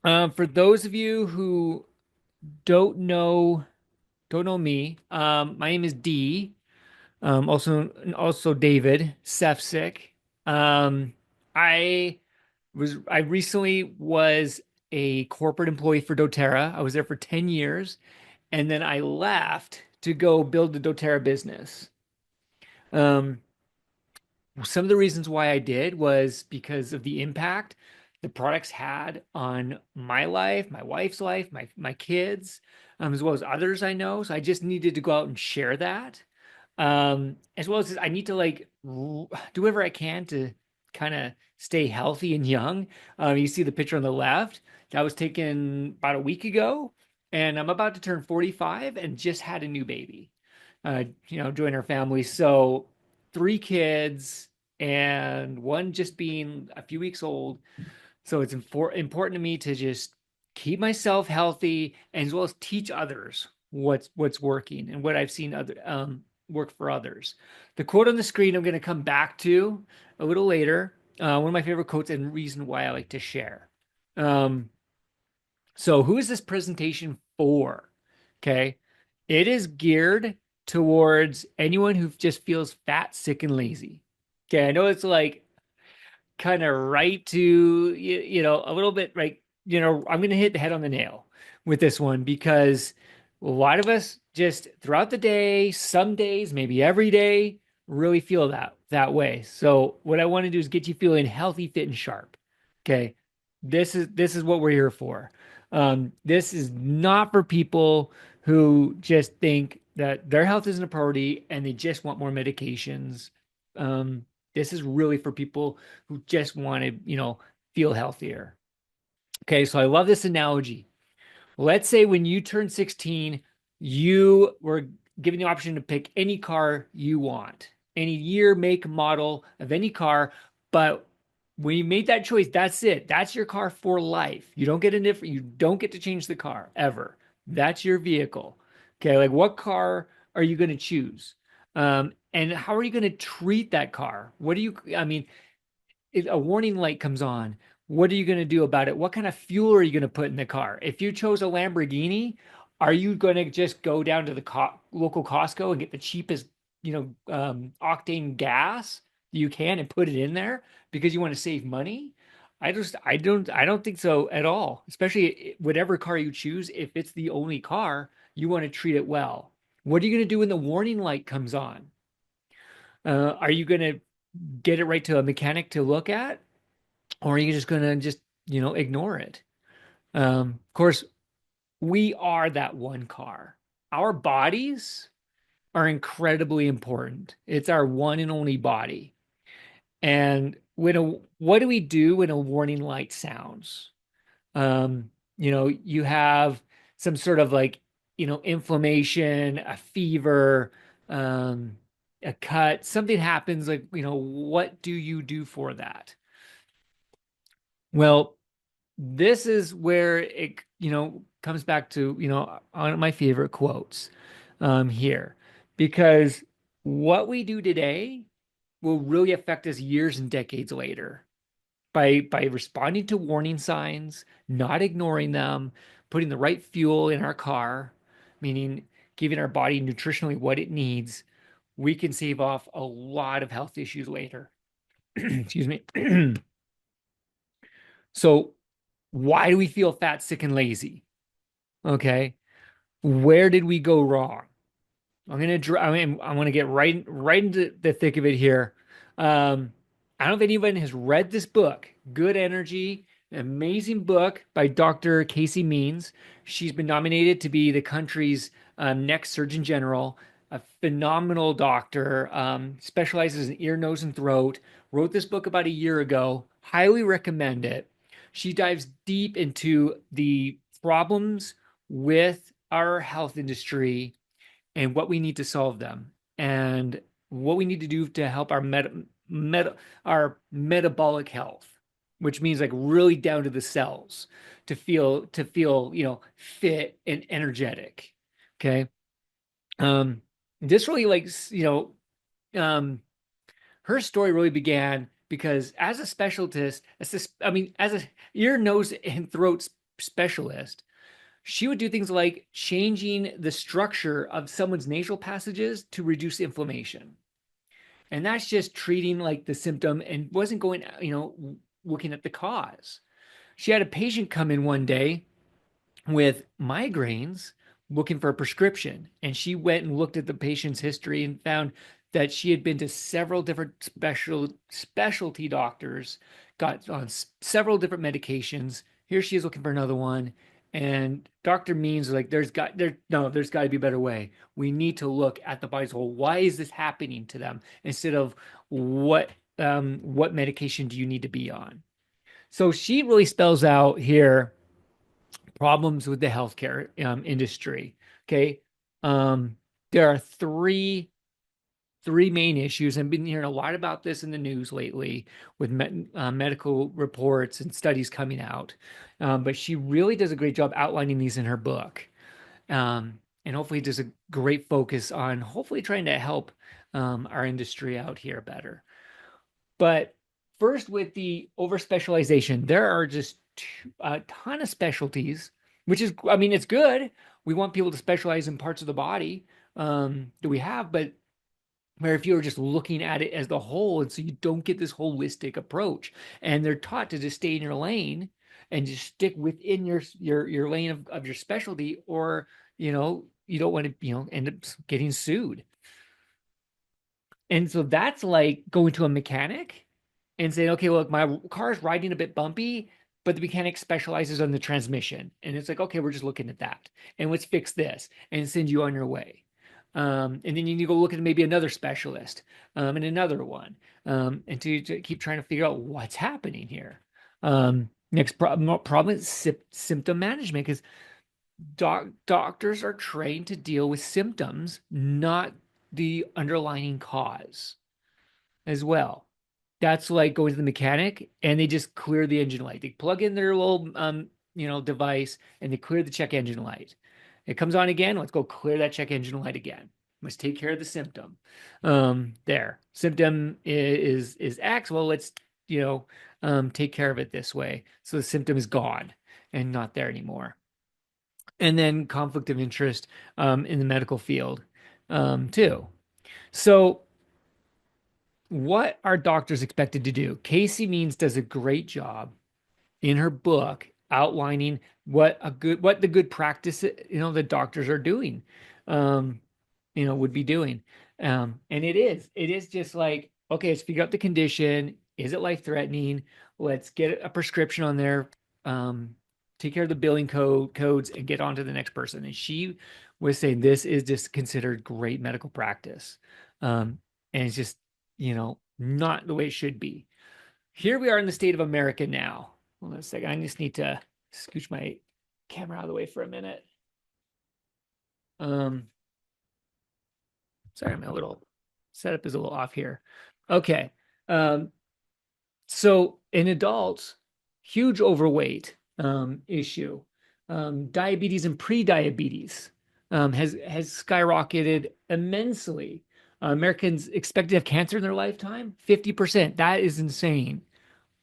For those of you who don't know don't know me, my name is D. Also David Sefcik. Um, I recently was a corporate employee for DoTerra. I was there for 10 years, and then I left to go build the DoTerra business. Um, some of the reasons why I did was because of the impact the products had on my life, my wife's life, my kids, as well as others I know. So I just needed to go out and share that. As well as I need to do whatever I can to kind of stay healthy and young. You see the picture on the left that was taken about a week ago, and I'm about to turn 45 and just had a new baby. Join our family. So three kids and one just being a few weeks old. So it's important to me to just keep myself healthy and as well as teach others what's working and what I've seen other work for others. The quote on the screen I'm going to come back to a little later. One of my favorite quotes and reason why I like to share. Um, so who is this presentation for? Okay. It is geared towards anyone who just feels fat, sick, and lazy. Okay. I know it's like kind of right to, a little bit right. I'm going to hit the head on the nail with this one because a lot of us just throughout the day, some days, maybe every day, really feel that way. So what I want to do is get you feeling healthy, fit, and sharp. Okay. This is what we're here for. This is not for people who just think that their health isn't a priority and they just want more medications. This is really for people who just want to, feel healthier. Okay, so I love this analogy. Let's say when you turn 16, you were given the option to pick any car you want, any year, make, model of any car. But when you made that choice, that's it. That's your car for life. You don't get to change the car ever. That's your vehicle. Okay, like what car are you going to choose? And how are you going to treat that car? I mean, a warning light comes on. What are you going to do about it? What kind of fuel are you going to put in the car? If you chose a Lamborghini, are you going to just go down to the local Costco and get the cheapest, octane gas you can and put it in there because you want to save money? I don't think so at all. Especially whatever car you choose, if it's the only car, you want to treat it well. What are you going to do when the warning light comes on? Are you going to get it right to a mechanic to look at? Or are you just gonna just ignore it? Of course, we are that one car. Our bodies are incredibly important. It's our one and only body. And what do we do when a warning light sounds? You have some sort of inflammation, a fever, um, a cut, something happens like, what do you do for that? Well, this is where it comes back to one of my favorite quotes here, because what we do today will really affect us years and decades later by responding to warning signs, not ignoring them, putting the right fuel in our car, meaning giving our body nutritionally what it needs. We can save off a lot of health issues later. Excuse me. So why do we feel fat, sick, and lazy? Okay. Where did we go wrong? I want to get right into the thick of it here. I don't know if anyone has read this book, Good Energy, an amazing book by Dr. Casey Means. She's been nominated to be the country's next Surgeon General, a phenomenal doctor, specializes in ear, nose, and throat. Wrote this book about a year ago. Highly recommend it. She dives deep into the problems with our health industry and what we need to solve them and what we need to do to help our metabolic health, which means like really down to the cells to feel fit and energetic. Okay. um this really um her story really began because as a specialist, as a ear, nose, and throat specialist, she would do things like changing the structure of someone's nasal passages to reduce inflammation. And that's just treating like the symptom and wasn't going, looking at the cause. She had a patient come in one day with migraines looking for a prescription. And she went and looked at the patient's history and found that she had been to several different specialty doctors, got on several different medications. Here she is looking for another one. And Dr. Means like, there's got to be a better way. We need to look at the body's whole. Why is this happening to them instead of what medication do you need to be on? So she really spells out here problems with the healthcare industry. Okay. Um, there are three main issues. I've been hearing a lot about this in the news lately with medical reports and studies coming out. But she really does a great job outlining these in her book. And hopefully does a great focus on hopefully trying to help our industry out here better. But first, with the over specialization, there are just a ton of specialties, which is, I mean, it's good. We want people to specialize in parts of the body that we have, but where if you're just looking at it as the whole, and so you don't get this holistic approach, and they're taught to just stay in your lane and just stick within your lane of your specialty, or you don't want to end up getting sued. And so that's like going to a mechanic and saying, okay, look, my car is riding a bit bumpy, but the mechanic specializes on the transmission. And it's like, okay, we're just looking at that. And let's fix this and send you on your way. And then you need to go look at maybe another specialist and another one and to keep trying to figure out what's happening here. Next problem is symptom management because doctors are trained to deal with symptoms, not the underlying cause as well. That's like going to the mechanic and they just clear the engine light. They plug in their little device and they clear the check engine light. It comes on again. Let's go clear that check engine light again. Let's take care of the symptom. There. Symptom is X. Well, let's take care of it this way. So the symptom is gone and not there anymore. And then conflict of interest in the medical field too. So what are doctors expected to do? Casey Means does a great job in her book outlining what the good practice the doctors are doing, would be doing. And it is just like, okay, let's figure out the condition. Is it life threatening? Let's get a prescription on there. Take care of the billing codes and get on to the next person. And she was saying this is just considered great medical practice. And it's just, not the way it should be. Here we are in the state of America now. Hold on a second. I just need to scooch my camera out of the way for a minute. Sorry, my little setup is a little off here. Okay. So in adults, huge overweight issue. Diabetes and pre-diabetes has skyrocketed immensely. Americans expect to have cancer in their lifetime, 50%. That is insane.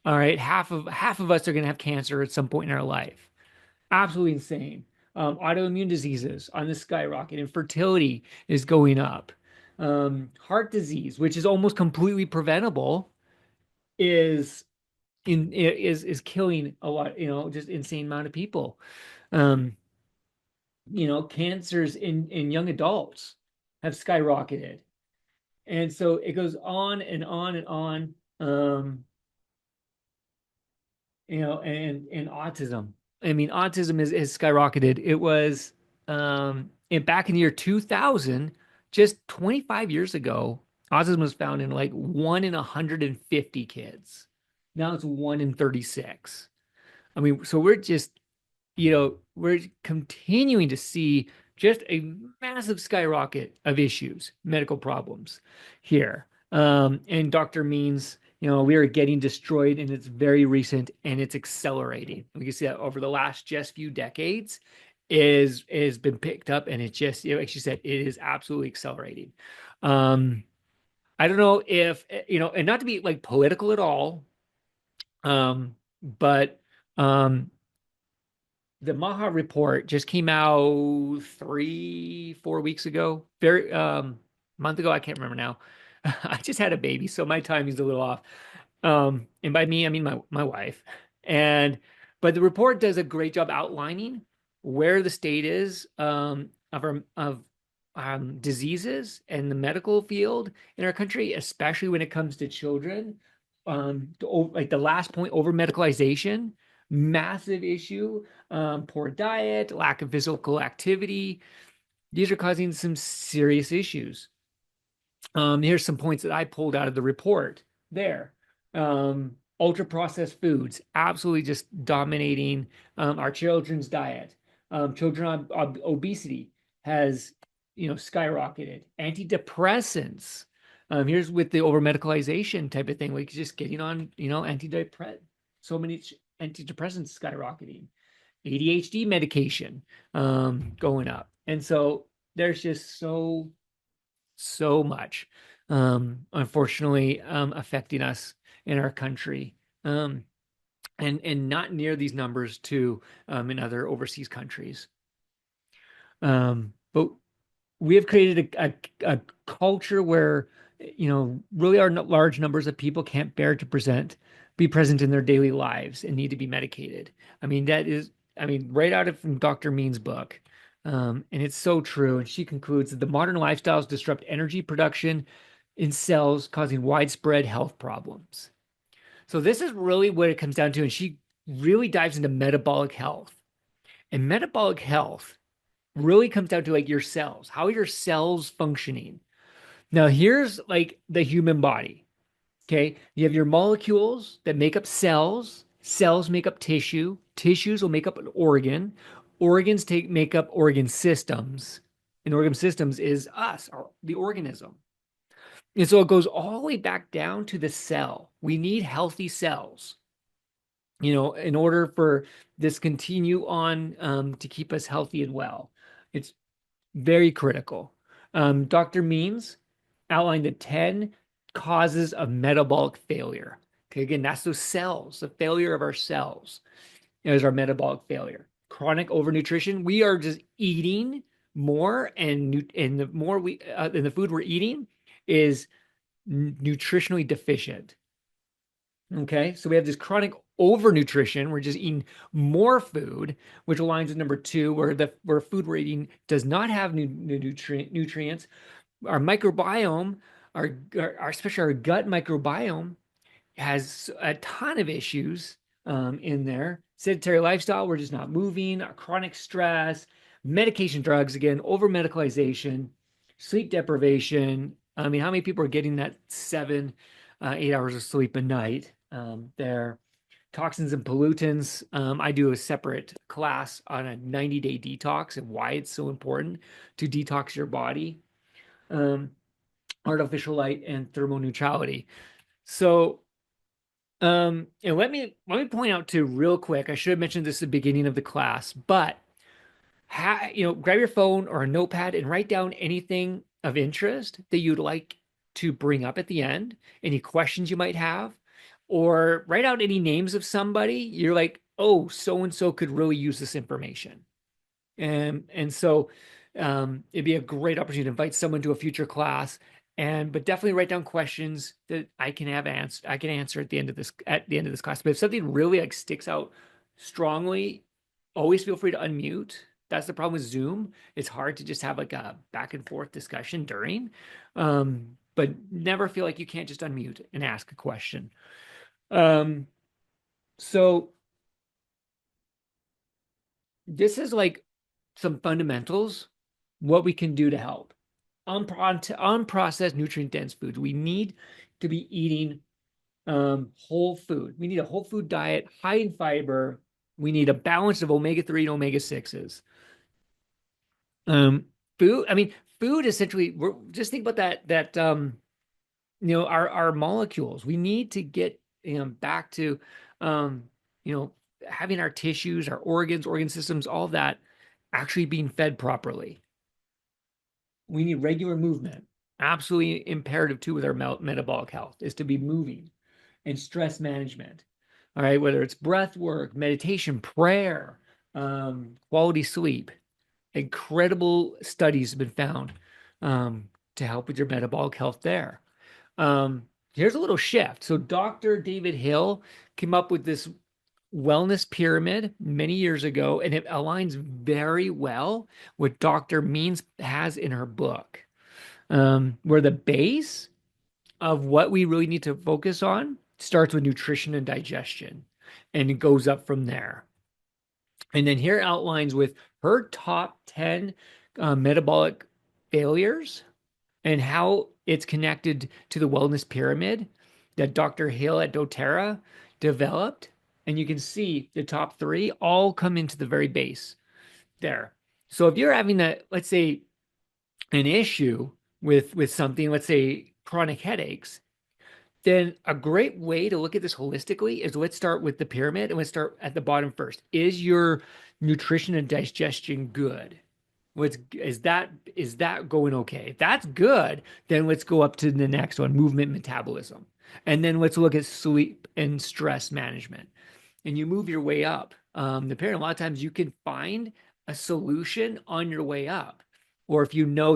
All right, half of us are going to have cancer at some point in our life. Absolutely insane. Autoimmune diseases on the skyrocket. Infertility is going up. Heart disease, which is almost completely preventable, is killing a lot. Just insane amount of people. Cancers in young adults have skyrocketed, and so it goes on and on and on. And autism. I mean, autism is skyrocketed. It was back in the year 2000, just 25 years ago, autism was found in like 1 in 150 kids. Now it's 1 in 36. I mean, so we're continuing to see just a massive skyrocket of issues, medical problems here. And Dr. Means, we are getting destroyed and it's very recent and it's accelerating. We can see that over the last just few decades is been picked up and it just, like she said, it is absolutely accelerating. I don't know if, and not to be like political at all, but the Maha report just came out 3, 4 weeks ago. Very month ago, I can't remember now. I just had a baby, so my timing's a little off. And by me, I mean my wife. And but the report does a great job outlining where the state is of our of diseases and the medical field in our country, especially when it comes to children. Like the last point, over medicalization, massive issue. Poor diet, lack of physical activity. These are causing some serious issues. Here's some points that I pulled out of the report there. Ultra processed foods, absolutely just dominating our children's diet. Children on obesity has, skyrocketed. Antidepressants. Here's with the over medicalization type of thing, like just getting on, so many antidepressants skyrocketing. ADHD medication going up. And so there's just so much, unfortunately, affecting us in our country, and not near these numbers too, in other overseas countries. But we have created a culture where, really our large numbers of people can't bear to be present in their daily lives and need to be medicated. Right out of from Dr. Mean's book. And it's so true. And she concludes that the modern lifestyles disrupt energy production in cells, causing widespread health problems. So this is really what it comes down to. And she really dives into metabolic health. And metabolic health really comes down to like your cells. How are your cells functioning? Now, here's like the human body. Okay. You have your molecules that make up cells. Cells make up tissue. Tissues will make up an organ. Organs make up organ systems. And organ systems is us, the organism. And so it goes all the way back down to the cell. We need healthy cells, in order for this continue on, to keep us healthy and well. It's very critical. Dr. Means outlined the 10 causes of metabolic failure. Okay, again, that's those cells, the failure of our cells is our metabolic failure. Chronic overnutrition. We are just eating more, and the more and the food we're eating is nutritionally deficient. Okay, so we have this chronic overnutrition. We're just eating more food, which aligns with number two, where food we're eating does not have nutrients. Our microbiome, especially our gut microbiome, has a ton of issues in there. Sedentary lifestyle, we're just not moving. Chronic stress, medication, drugs, again, over medicalization, sleep deprivation. I mean, how many people are getting that 7, 8 hours of sleep a night? There, toxins and pollutants. I do a separate class on a 90-day detox and why it's so important to detox your body. Artificial light and thermal neutrality. So, and let me point out too, real quick. I should have mentioned this at the beginning of the class, but grab your phone or a notepad and write down anything of interest that you'd like to bring up at the end, any questions you might have, or write out any names of somebody you're like, oh, so and so could really use this information. And so it'd be a great opportunity to invite someone to a future class, but definitely write down questions that I can answer at the end of this class. But if something really like sticks out strongly, always feel free to unmute. That's the problem with Zoom. It's hard to just have like a back and forth discussion during, but never feel like you can't just unmute and ask a question. So this is like some fundamentals, what we can do to help. Unprocessed nutrient dense foods. We need to be eating whole food. We need a whole food diet, high in fiber. We need a balance of omega-3 and omega-6s. Food essentially, just think about that our molecules. We need to get back to having our tissues, our organ systems, all that actually being fed properly. We need regular movement. Absolutely imperative too with our metabolic health is to be moving, and stress management. All right, whether it's breath work, meditation, prayer, quality sleep. Incredible studies have been found to help with your metabolic health there. Here's a little shift. So Dr. David Hill came up with this wellness pyramid many years ago, and it aligns very well with Dr. Means has in her book, where the base of what we really need to focus on starts with nutrition and digestion, and it goes up from there. And then here outlines with her top 10 metabolic failures and how it's connected to the wellness pyramid that Dr. Hill at doTERRA developed. And you can see the top three all come into the very base there. So if you're having a, let's say, an issue with something, let's say chronic headaches, then a great way to look at this holistically is let's start with the pyramid and let's start at the bottom first. Is your nutrition and digestion good? What's is that going okay? If that's good, then let's go up to the next one, movement metabolism. And then let's look at sleep and stress management. And you move your way up. The pyramid, a lot of times you can find a solution on your way up. Or if you know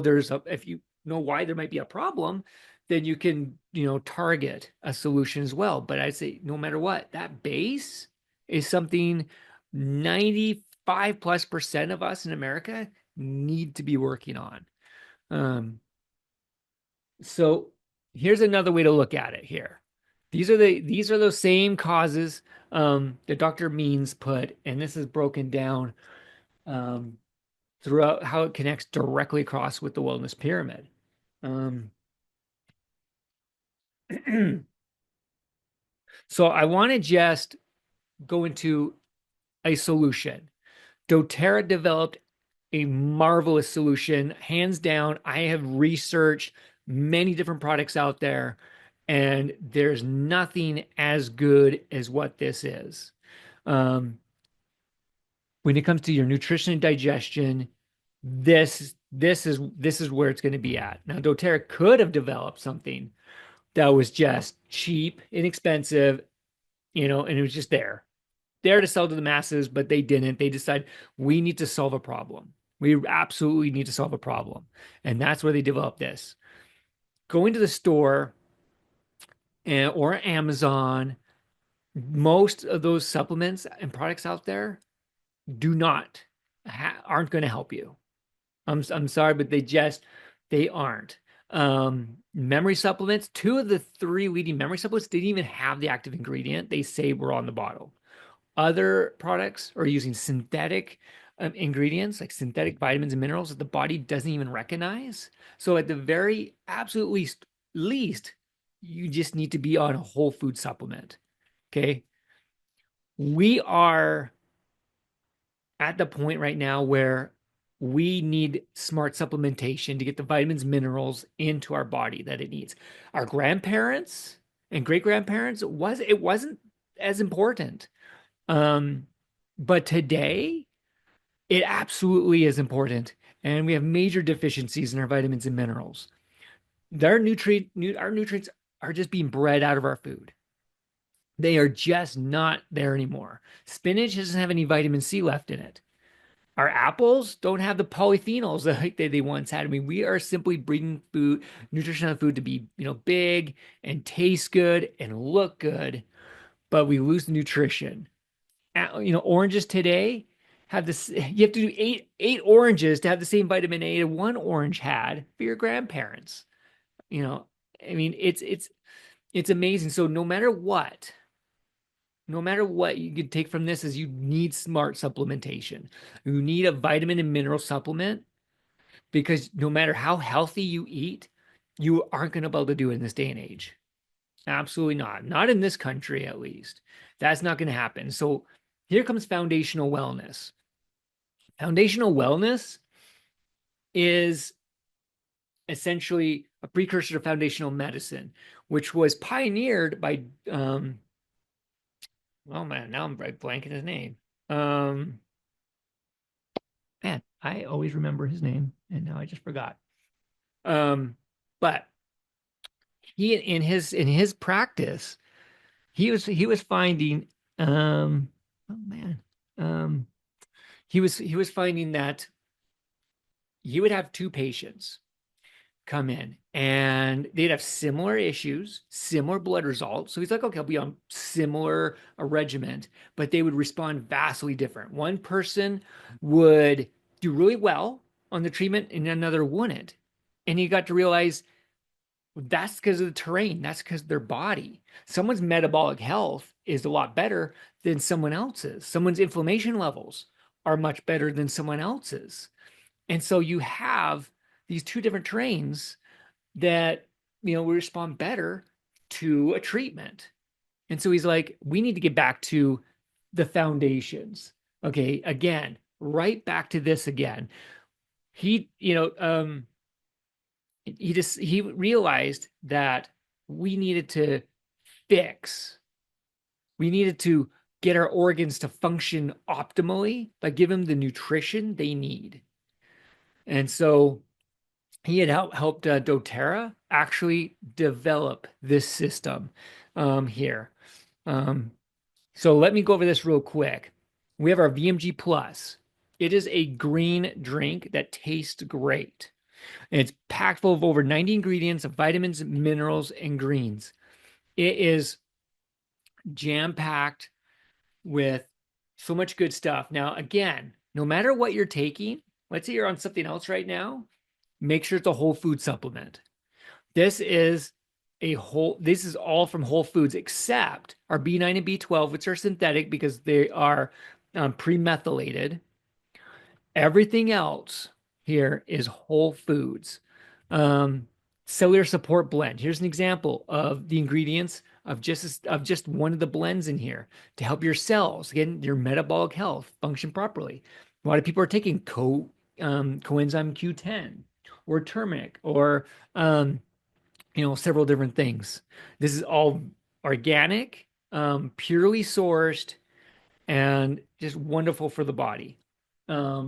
why there might be a problem, then you can, target a solution as well. But I'd say no matter what, that base is something 95 plus percent of us in America need to be working on. Um, so here's another way to look at it here. These are those same causes that Dr. Means put, and this is broken down um, throughout how it connects directly across with the wellness pyramid. Um, so I want to just go into a solution. doTERRA developed a marvelous solution. Hands down, I have researched many different products out there, and there's nothing as good as what this is. Um, when it comes to your nutrition and digestion, this is where it's going to be at. Now, doTERRA could have developed something that was just cheap, inexpensive, and it was just there to sell to the masses, but they didn't. They decided we need to solve a problem. We absolutely need to solve a problem. And that's where they developed this. Going to the store or Amazon, most of those supplements and products out there do not aren't going to help you. I'm sorry, but they aren't. Memory supplements, two of the three leading memory supplements didn't even have the active ingredient they say were on the bottle. Other products are using synthetic ingredients like synthetic vitamins and minerals that the body doesn't even recognize. So at the very absolute least, you just need to be on a whole food supplement. Okay. We are at the point right now where we need smart supplementation to get the vitamins, minerals into our body that it needs. Our grandparents and great grandparents it wasn't as important. But today it absolutely is important. And we have major deficiencies in our vitamins and minerals. Our nutrients are just being bred out of our food. They are just not there anymore. Spinach doesn't have any vitamin C left in it. Our apples don't have the polyphenols that they once had. I mean, we are simply breeding nutrition on food to be, big and taste good and look good, but we lose the nutrition. Oranges today have this. You have to do eight oranges to have the same vitamin A that one orange had for your grandparents. You know, I mean, it's amazing. So no matter what you could take from this is you need smart supplementation. You need a vitamin and mineral supplement because no matter how healthy you eat, you aren't going to be able to do it in this day and age. Absolutely not. Not in this country, at least. That's not going to happen. So here comes foundational wellness. Foundational wellness is essentially a precursor to foundational medicine, which was pioneered by, oh man, now I'm blanking his name. Man, I always remember his name, and now I just forgot. But he in his practice, he was finding, oh man, um, he was finding that he would have two patients come in and they'd have similar issues, similar blood results. So he's like, okay, I'll be on similar a regimen, but they would respond vastly different. One person would do really well on the treatment and another wouldn't. And he got to realize that's because of the terrain, that's because of their body. Someone's metabolic health is a lot better than someone else's. Someone's inflammation levels are much better than someone else's. And so you have these two different terrains that we respond better to a treatment. And so he's like, we need to get back to the foundations. Okay, again, right back to this again. He, he realized that we needed to fix, we needed to get our organs to function optimally, like give them the nutrition they need. And so he had helped doTERRA actually develop this system here. So let me go over this real quick. We have our VMG Plus. It is a green drink that tastes great. And it's packed full of over 90 ingredients of vitamins, minerals, and greens. It is jam-packed with so much good stuff. Now, again, no matter what you're taking, let's say you're on something else right now, make sure it's a whole food supplement. This is all from Whole Foods, except our B9 and B12, which are synthetic because they are pre-methylated. Everything else here is Whole Foods. Cellular support blend. Here's an example of the ingredients of just one of the blends in here to help your cells, again, your metabolic health function properly. A lot of people are taking coenzyme Q10 or turmeric or several different things. This is all organic, purely sourced, and just wonderful for the body. A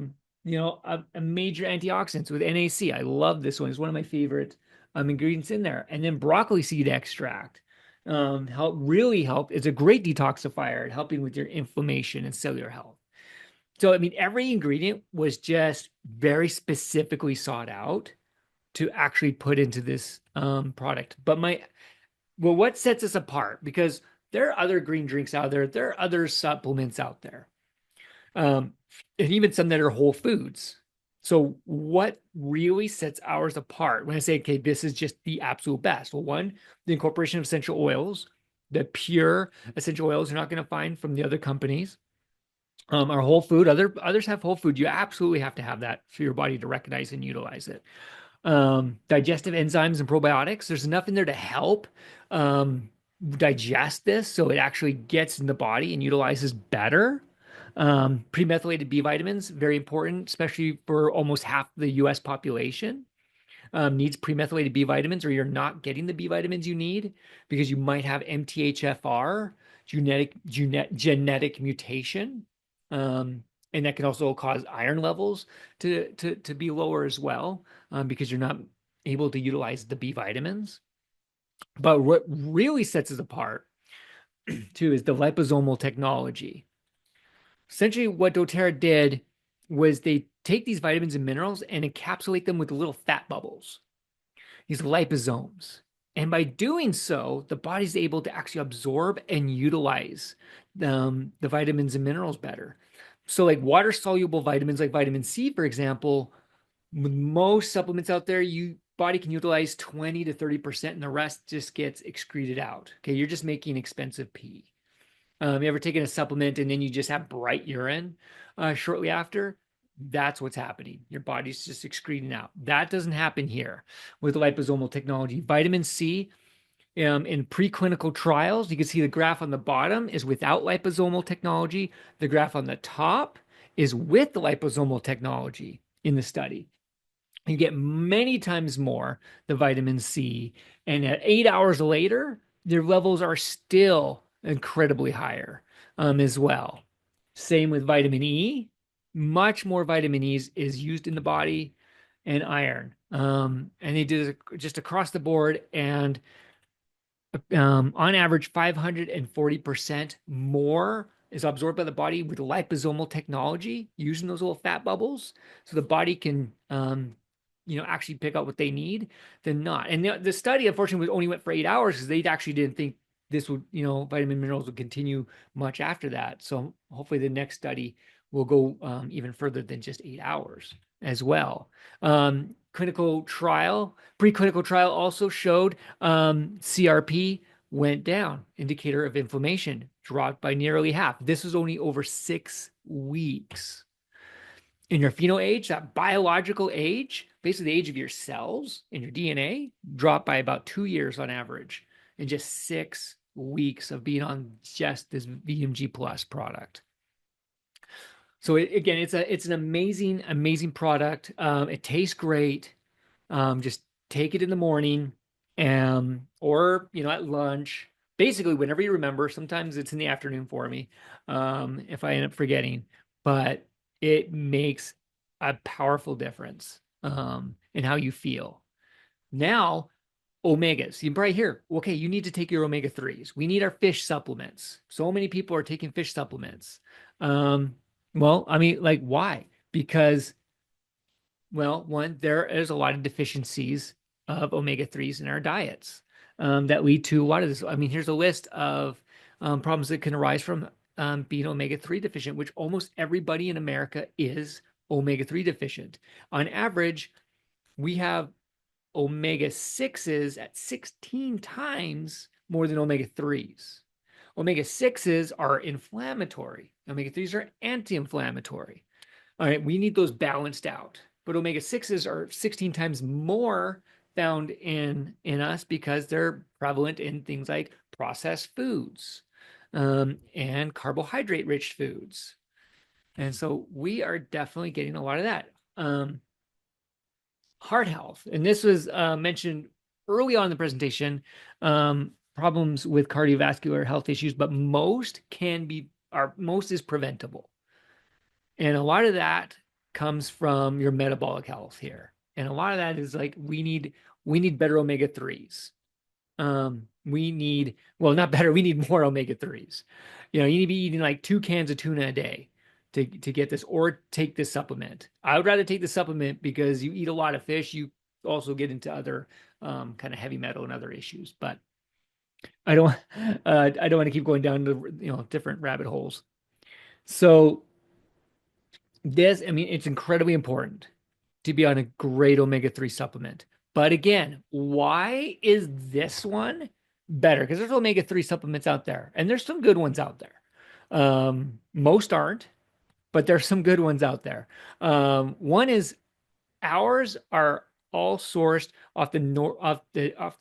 major antioxidants with NAC. I love this one. It's one of my favorite ingredients in there. And then broccoli seed extract help. It's a great detoxifier, helping with your inflammation and cellular health. So, I mean, every ingredient was just very specifically sought out to actually put into this product. But what sets us apart? Because there are other green drinks out there, there are other supplements out there, and even some that are whole foods. So what really sets ours apart when I say, okay, this is just the absolute best? Well, one, the incorporation of essential oils, the pure essential oils you're not going to find from the other companies. Our whole food, others have whole food. You absolutely have to have that for your body to recognize and utilize it. Digestive enzymes and probiotics. There's enough in there to help digest this so it actually gets in the body and utilizes better. Premethylated B vitamins, very important, especially for almost half the US population. Needs premethylated B vitamins, or you're not getting the B vitamins you need because you might have MTHFR, genetic mutation. And that can also cause iron levels to be lower as well, because you're not able to utilize the B vitamins. But what really sets us apart too is the liposomal technology. Essentially, what doTERRA did was they take these vitamins and minerals and encapsulate them with little fat bubbles, these liposomes. And by doing so, the body's able to actually absorb and utilize the vitamins and minerals better. So, like water soluble vitamins, like vitamin C, for example, with most supplements out there, you body can utilize 20 to 30%, and the rest just gets excreted out. Okay, you're just making expensive pee. You ever taken a supplement and then you just have bright urine shortly after? That's what's happening. Your body's just excreting out. That doesn't happen here with liposomal technology. Vitamin C, in preclinical trials, you can see the graph on the bottom is without liposomal technology. The graph on the top is with the liposomal technology in the study. You get many times more the vitamin C, and at 8 hours later, their levels are still incredibly higher as well. Same with vitamin E. Much more vitamin E is used in the body, and iron. And they did it just across the board, and on average, 540% more is absorbed by the body with liposomal technology, using those little fat bubbles, so the body can, actually pick out what they need, than not. And the study, unfortunately, only went for 8 hours because they actually didn't think this would, vitamin minerals would continue much after that. So hopefully the next study will go even further than just 8 hours as well. Preclinical trial also showed CRP went down, indicator of inflammation, dropped by nearly half. This was only over 6 weeks. In your phenoage, that biological age, basically the age of your cells in your DNA, dropped by about 2 years on average in just 6 weeks of being on just this VMG Plus product. So again, it's an amazing product. It tastes great. Just take it in the morning, or at lunch. Basically, whenever you remember. Sometimes it's in the afternoon for me, if I end up forgetting. But it makes a powerful difference in how you feel. Now, omegas. You probably hear, okay, you need to take your omega 3s. We need our fish supplements. So many people are taking fish supplements. Well, I mean, like, why? Because, well, one, there is a lot of deficiencies of omega 3s in our diets that lead to a lot of this. I mean, here's a list of problems that can arise from being omega 3 deficient, which almost everybody in America is omega 3 deficient. On average, we have omega 6s at 16 times more than omega 3s. Omega 6s are inflammatory, omega 3s are anti inflammatory. All right, we need those balanced out. But omega 6s are 16 times more found in us because they're prevalent in things like processed foods and carbohydrate rich foods. And so we are definitely getting a lot of that. Heart health. And this was mentioned early on in the presentation, problems with cardiovascular health issues, but most is preventable. And a lot of that comes from your metabolic health here. And a lot of that is like, we need better omega 3s. We need, well, not better, we need more omega 3s. You need to be eating like 2 cans of tuna a day to get this, or take this supplement. I would rather take the supplement because you eat a lot of fish. You also get into other kind of heavy metal and other issues. But I don't want to keep going down to different rabbit holes. So I mean, it's incredibly important to be on a great omega-3 supplement. But again, why is this one better? Because there's omega-3 supplements out there, and there's some good ones out there. Most aren't, but there's some good ones out there. One is, ours are all sourced off the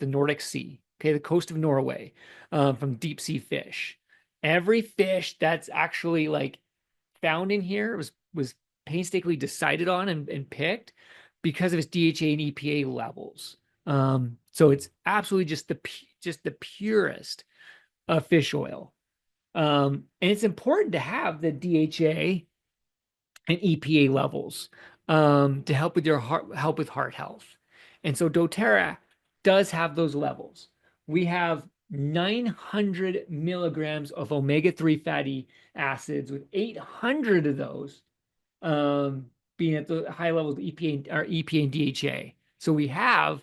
Nordic Sea, okay, the coast of Norway, from deep sea fish. Every fish that's actually like found in here was painstakingly decided on and picked because of its DHA and EPA levels. So it's absolutely just the purest of fish oil. And it's important to have the DHA and EPA levels to help with heart health. And so doTERRA does have those levels. We have 900 milligrams of omega-3 fatty acids, with 800 of those being at the high levels of EPA and DHA. So we have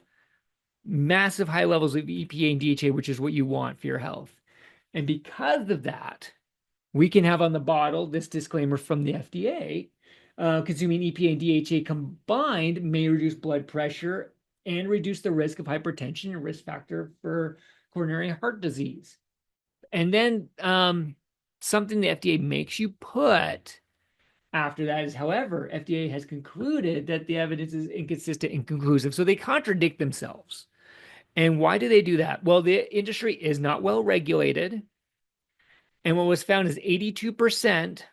massive high levels of EPA and DHA, which is what you want for your health. And because of that, we can have on the bottle this disclaimer from the FDA: consuming EPA and DHA combined may reduce blood pressure and reduce the risk of hypertension and risk factor for coronary heart disease. And then something the FDA makes you put after that is, however, FDA has concluded that the evidence is inconsistent and inconclusive. So they contradict themselves. And why do they do that? Well, the industry is not well regulated. And what was found is 82%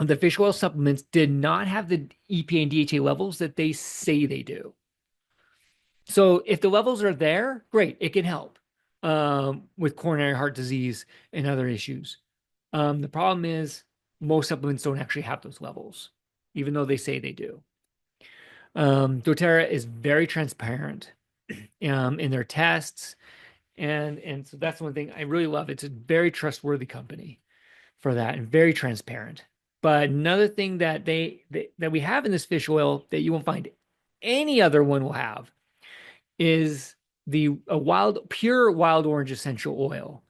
of the fish oil supplements did not have the EPA and DHA levels that they say they do. So if the levels are there, great, it can help with coronary heart disease and other issues. The problem is most supplements don't actually have those levels, even though they say they do. doTERRA is very transparent in their tests. And so that's one thing I really love. It's a very trustworthy company for that and very transparent. But another thing that that we have in this fish oil that you won't find any other one will have is the a wild pure wild orange essential oil.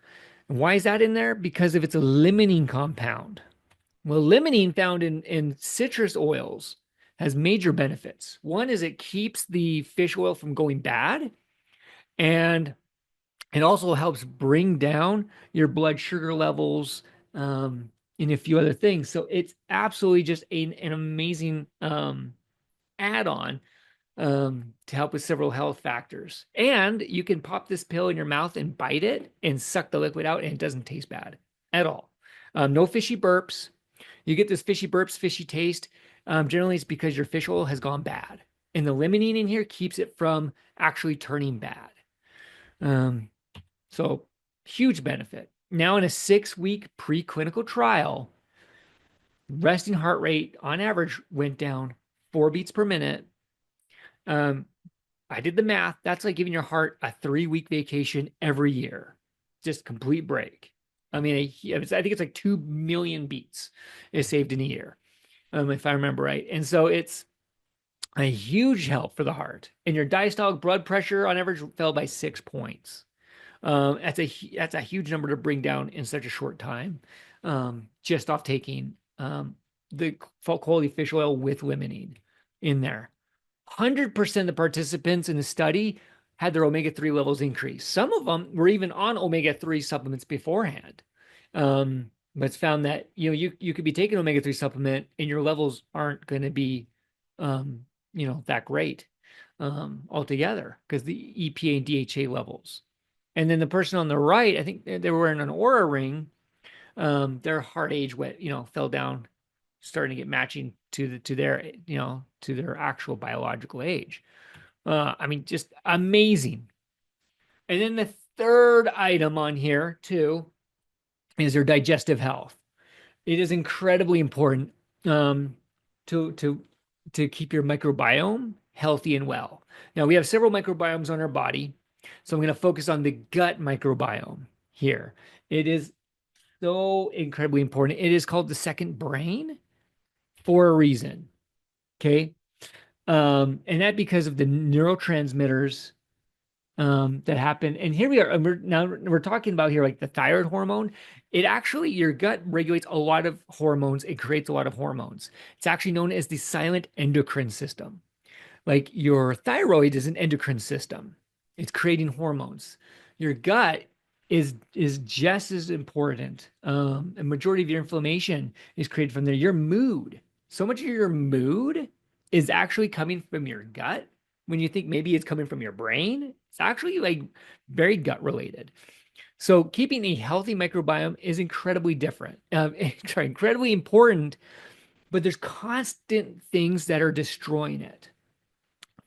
And why is that in there? Because of its a limonene compound. Well, limonene found in citrus oils has major benefits. One is it keeps the fish oil from going bad, and it also helps bring down your blood sugar levels, and a few other things. So it's absolutely just an amazing add-on to help with several health factors. And you can pop this pill in your mouth and bite it and suck the liquid out, and it doesn't taste bad at all. No fishy burps. You get this fishy burps, fishy taste. Generally, it's because your fish oil has gone bad. And the limonene in here keeps it from actually turning bad. Um, so, huge benefit. Now, in a 6-week preclinical trial, resting heart rate on average went down 4 beats per minute. I did the math. That's like giving your heart a 3-week vacation every year, just complete break. I mean, I think it's like 2 million beats is saved in a year, if I remember right. And so it's a huge help for the heart. And your diastolic blood pressure on average fell by 6 points. That's a huge number to bring down in such a short time, just off taking the quality fish oil with limonene in there. 100% of the participants in the study had their omega-3 levels increase. Some of them were even on omega-3 supplements beforehand. But it's found that you could be taking omega-3 supplement and your levels aren't going to be that great altogether because the EPA and DHA levels. And then the person on the right, I think they were wearing an Oura ring. Their heart age fell down, starting to get matching to their actual biological age. I mean, just amazing. And then the third item on here too is their digestive health. It is incredibly important to keep your microbiome healthy and well. Now we have several microbiomes on our body, so I'm going to focus on the gut microbiome here. It is so incredibly important. It is called the second brain for a reason. Okay. And that because of the neurotransmitters that happen. And here we are. And we're talking about here like the thyroid hormone. It actually, your gut regulates a lot of hormones. It creates a lot of hormones. It's actually known as the silent endocrine system. Like your thyroid is an endocrine system. It's creating hormones. Your gut is just as important. A majority of your inflammation is created from there. Your mood, so much of your mood is actually coming from your gut. When you think maybe it's coming from your brain, it's actually like very gut related. So keeping a healthy microbiome is incredibly different, incredibly important, but there's constant things that are destroying it.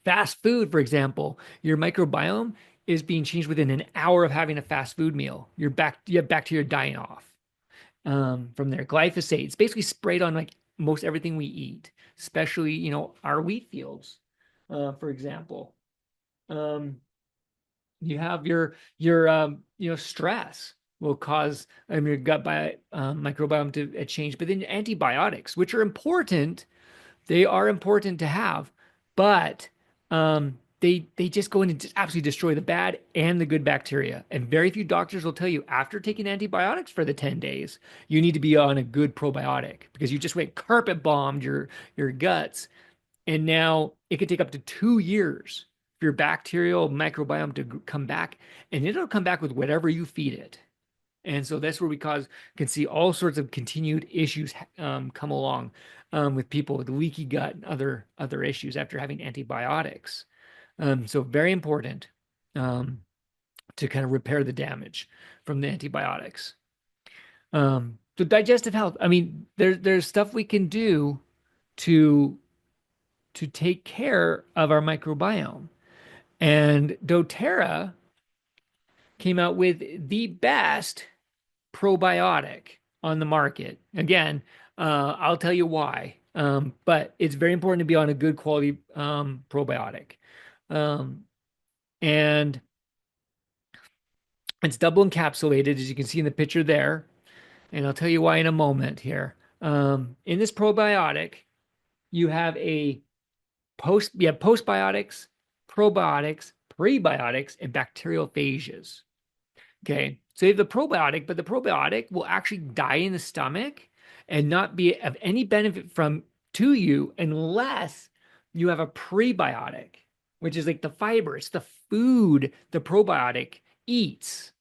Fast food, for example, your microbiome is being changed within an hour of having a fast food meal. You have bacteria dying off from there. Glyphosate, it's basically sprayed on like most everything we eat, especially our wheat fields, for example. You have your stress will cause your gut microbiome to change, but then antibiotics, which are important, they are important to have, but they just go in and just absolutely destroy the bad and the good bacteria. And very few doctors will tell you after taking antibiotics for the 10 days, you need to be on a good probiotic because you just went carpet bombed your guts. And now it could take up to 2 years for your bacterial microbiome to come back, and it'll come back with whatever you feed it. And so that's where we can see all sorts of continued issues come along with people with leaky gut and other issues after having antibiotics. So very important to kind of repair the damage from the antibiotics. So digestive health. I mean, there's stuff we can do to take care of our microbiome. And doTERRA came out with the best probiotic on the market. Again, I'll tell you why. But it's very important to be on a good quality probiotic. And it's double encapsulated, as you can see in the picture there. and I'll tell you why in a moment here. In this probiotic, you have you have postbiotics, probiotics, prebiotics, and bacteriophages. Okay. So you have the probiotic, but the probiotic will actually die in the stomach and not be of any benefit from to you unless you have a prebiotic, which is like the fiber. It's the food the probiotic eats.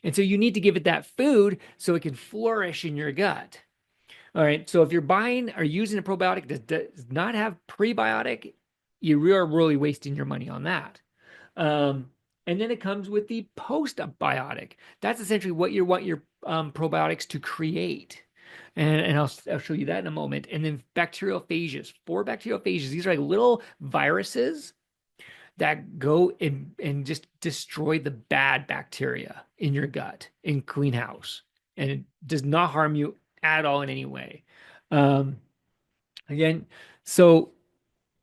And so you need to give it that food so it can flourish in your gut. All right. So if you're buying or using a probiotic that does not have prebiotic, you are really wasting your money on that. Um, and then it comes with the postbiotic. That's essentially what you want your probiotics to create. And I'll show you that in a moment. And then bacteriophages, four bacteriophages. These are like little viruses that go and just destroy the bad bacteria in your gut in clean house. And it does not harm you at all in any way. Um, again, so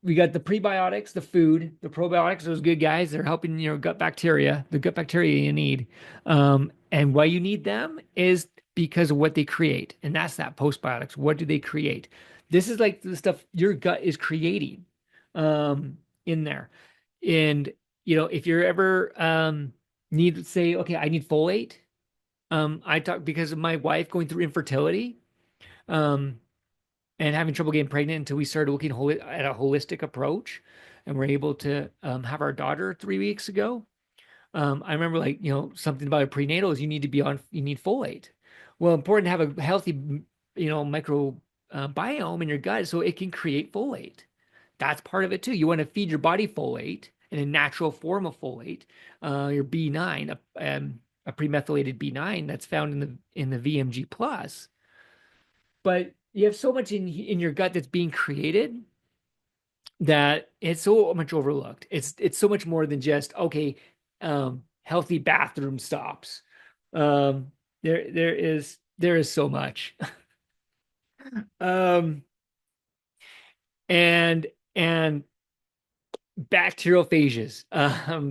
we got the prebiotics, the food, the probiotics, those good guys. They're helping your gut bacteria, the gut bacteria you need. And why you need them is because of what they create. And that's that postbiotics. What do they create? This is like the stuff your gut is creating in there. And, if you're ever need, say, okay, I need folate. I talk because of my wife going through infertility. Um, and having trouble getting pregnant until we started looking at a holistic approach and we're able to have our daughter 3 weeks ago. I remember like, something about a prenatal is you need folate. Well, important to have a healthy, micro biome in your gut so it can create folate. That's part of it too. You want to feed your body folate in a natural form of folate, your B9, a premethylated B9 that's found in the VMG plus. But you have so much in your gut that's being created that it's so much overlooked. It's so much more than just okay, healthy bathroom stops. Um, there is so much. Um, and and bacteriophages,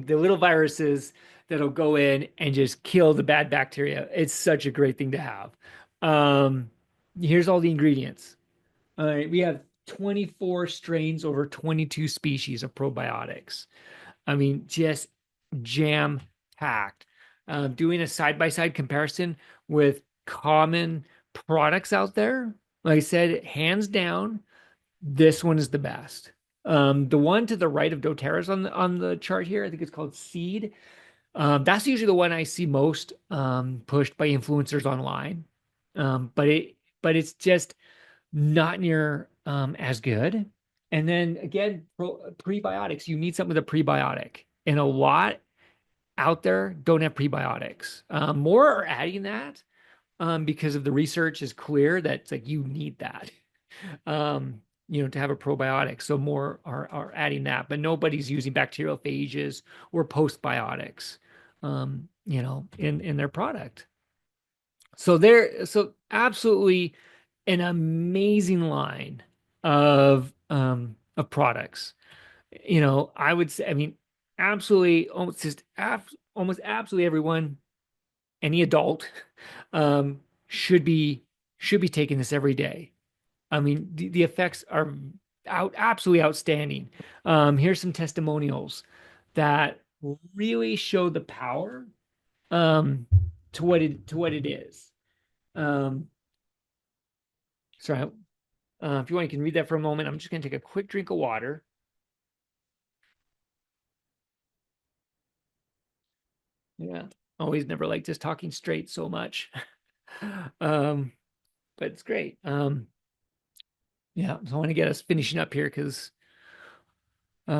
the little viruses that'll go in and just kill the bad bacteria. It's such a great thing to have. Um, Here's all the ingredients. All right, we have 24 strains over 22 species of probiotics. I mean, just jam packed. Doing a side by side comparison with common products out there, like I said, hands down, this one is the best. The one to the right of doTERRA's on the chart here, I think it's called Seed. That's usually the one I see most pushed by influencers online. But it's just not near as good. And then again, prebiotics, you need something with a prebiotic. And a lot out there don't have prebiotics. More are adding that because of the research is clear that it's like you need that to have a probiotic. So more are adding that, but nobody's using bacteriophages or postbiotics, in their product. So absolutely an amazing line of products. I would say, I mean, absolutely almost absolutely everyone, any adult, um, should be should be taking this every day. I mean, the effects are absolutely outstanding. Here's some testimonials that really show the power um, to what it is. Um, sorry, if you want, you can read that for a moment. I'm just going to take a quick drink of water. Yeah, always never liked just talking straight so much. um, but it's great. Yeah, so I want to get us finishing up here because but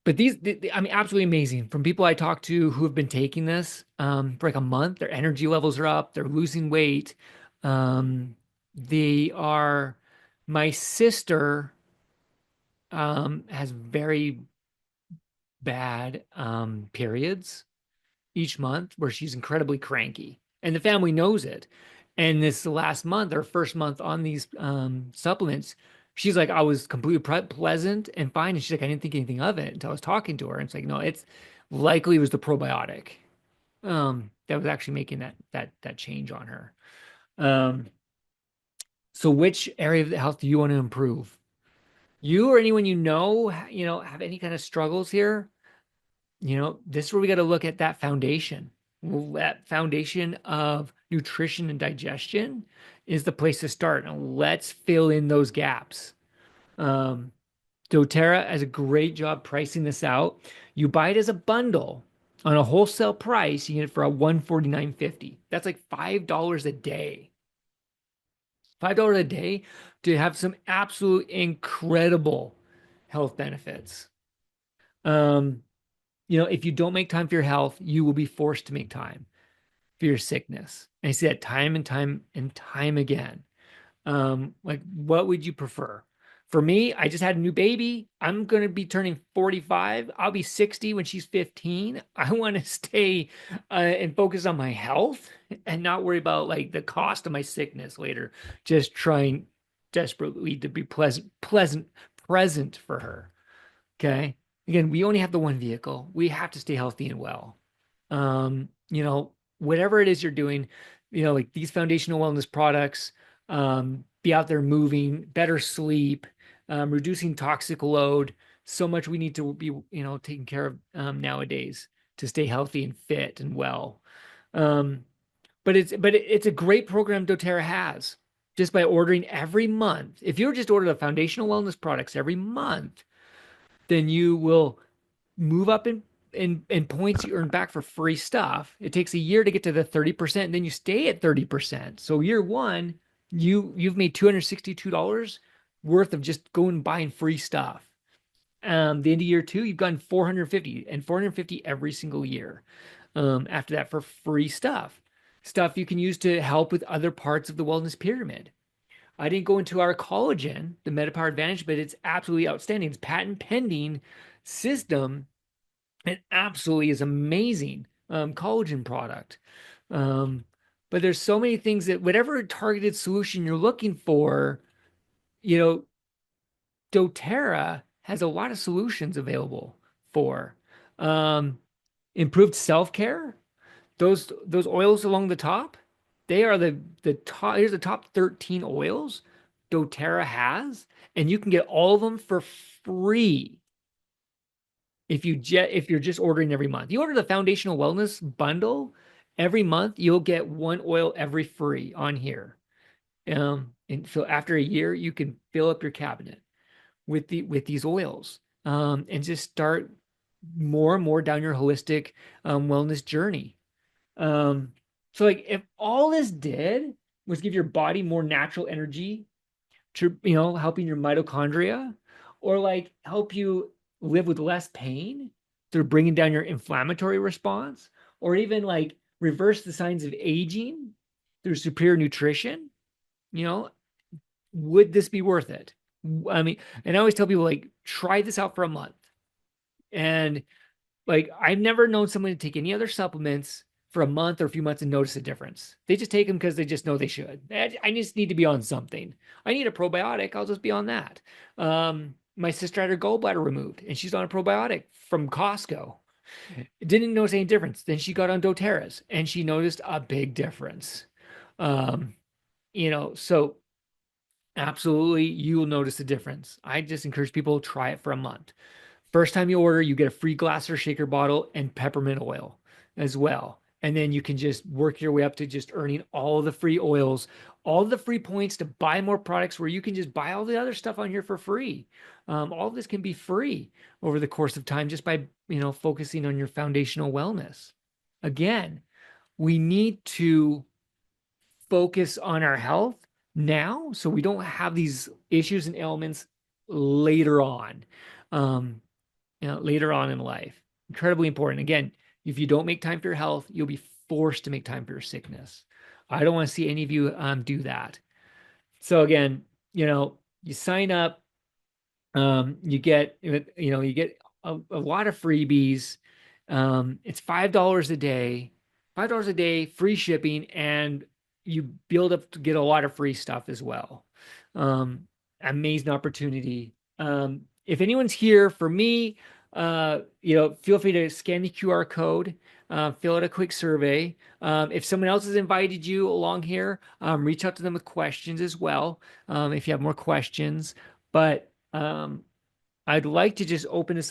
I mean, absolutely amazing. From people I talk to who have been taking this for like a month, their energy levels are up, they're losing weight. Um, they are, my sister has very bad periods each month where she's incredibly cranky, and the family knows it. And this last month, our first month on these supplements, she's like, I was completely pleasant and fine. And she's like, I didn't think anything of it until I was talking to her. And it's like, no, it's likely it was the probiotic that was actually making that change on her. Um, so which area of the health do you want to improve? You or anyone have any kind of struggles here? This is where we got to look at that foundation. Well, that foundation of nutrition and digestion is the place to start. And let's fill in those gaps. Um, doTERRA has a great job pricing this out. You buy it as a bundle on a wholesale price, you get it for a 149.50. That's like $5 a day. $5 a day to have some absolute incredible health benefits. Um, if you don't make time for your health, you will be forced to make time for your sickness. And I see that time and time and time again. Like, what would you prefer? For me, I just had a new baby. I'm going to be turning 45. I'll be 60 when she's 15. I want to stay and focus on my health and not worry about like the cost of my sickness later. Just trying desperately to be present for her. Okay. Again, we only have the one vehicle. We have to stay healthy and well. Whatever it is you're doing, like these foundational wellness products, be out there moving, better sleep, reducing toxic load. So much we need to be, taking care of nowadays to stay healthy and fit and well. Um, but it's a great program doTERRA has just by ordering every month. If you were just order the foundational wellness products every month, then you will move up in points you earn back for free stuff. It takes a year to get to the 30%, and then you stay at 30%. So year one, you've made $262 worth of just going and buying free stuff. The end of year two, you've gotten 450 and 450 every single year. After that for free stuff you can use to help with other parts of the wellness pyramid. I didn't go into our collagen, the MetaPower Advantage, but it's absolutely outstanding. It's patent pending system. It absolutely is amazing collagen product. Um, but there's so many things that whatever targeted solution you're looking for, you know, doTERRA has a lot of solutions available for. Um, improved self-care. Those oils along the top, they are the top. Here's the top 13 oils doTERRA has, and you can get all of them for free if you're just ordering every month. You order the foundational wellness bundle every month, you'll get one oil every free on here. And so after a year, you can fill up your cabinet with these oils, and just start more and more down your holistic wellness journey. Um, so like if all this did was give your body more natural energy to, helping your mitochondria, or like help you live with less pain through bringing down your inflammatory response, or even like reverse the signs of aging through superior nutrition, you know, would this be worth it? I mean, and I always tell people like, try this out for a month. And like, I've never known someone to take any other supplements for a month or a few months and notice a difference. They just take them because they just know they should. I just need to be on something. I need a probiotic. I'll just be on that. My sister had her gallbladder removed and she's on a probiotic from Costco. Didn't notice any difference. Then she got on doTERRA's and she noticed a big difference. Um, so absolutely you will notice a difference. I just encourage people to try it for a month. First time you order, you get a free glass or shaker bottle and peppermint oil as well. And then you can just work your way up to just earning all the free oils, all the free points to buy more products where you can just buy all the other stuff on here for free. All of this can be free over the course of time just by, focusing on your foundational wellness. Again, we need to focus on our health now so we don't have these issues and ailments later on. Um, later on in life. Incredibly important. Again, if you don't make time for your health, you'll be forced to make time for your sickness. I don't want to see any of you do that. So again, you sign up, you get a lot of freebies. It's $5 a day, $5 a day, free shipping, and you build up to get a lot of free stuff as well. Amazing opportunity. If anyone's here for me, feel free to scan the QR code, fill out a quick survey. If someone else has invited you along here, reach out to them with questions as well, if you have more questions. But I'd like to just open this